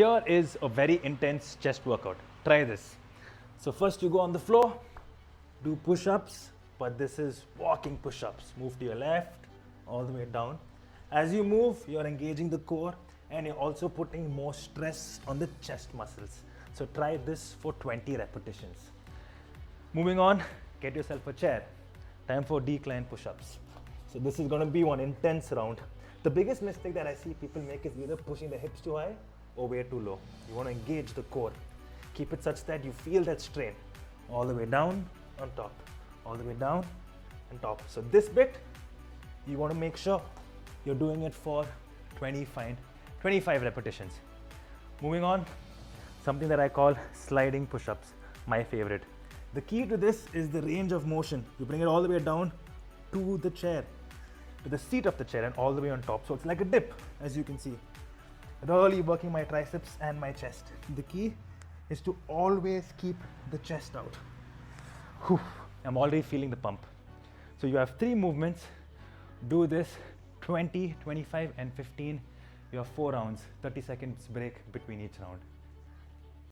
here is a very intense chest workout. Try this. So first you go on the floor, do push-ups, but this is walking push-ups. Move to your left, all the way down. As you move, you're engaging the core and you're also putting more stress on the chest muscles. So try this for 20 repetitions. Moving on, get yourself a chair. Time for decline push-ups. So this is going to be one intense round. The biggest mistake that I see people make is either pushing the hips too high or way too low. You want to engage the core. Keep it such that you feel that strain. All the way down, on top. All the way down, and top. So this bit, you want to make sure you're doing it for 25 repetitions. Moving on, something that I call sliding push-ups, my favorite. The key to this is the range of motion. You bring it all the way down to the chair, to the seat of the chair, and all the way on top. So it's like a dip, as you can see. Really working my triceps and my chest. The key is to always keep the chest out. Whew. I'm already feeling the pump. So you have 3 movements. Do this 20, 25, and 15. You have 4 rounds, 30 seconds break between each round.